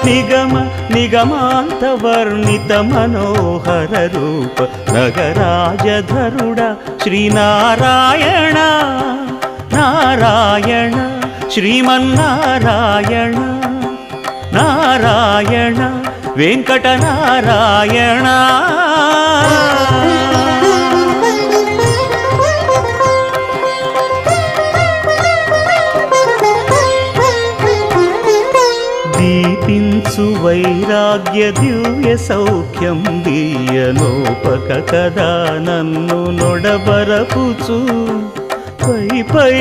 నిగమ నిగమాంత వర్ణిత మనోహర రూప నగరాజధరుడ శ్రీనారాయణ నారాయణ శ్రీమన్నారాయణ నారాయణ వెంకటనారాయణ. దీపించు వైరాగ్య దివ్య సౌఖ్యం దీయనోపక కదా నన్ను నొడబరపుచు పై పై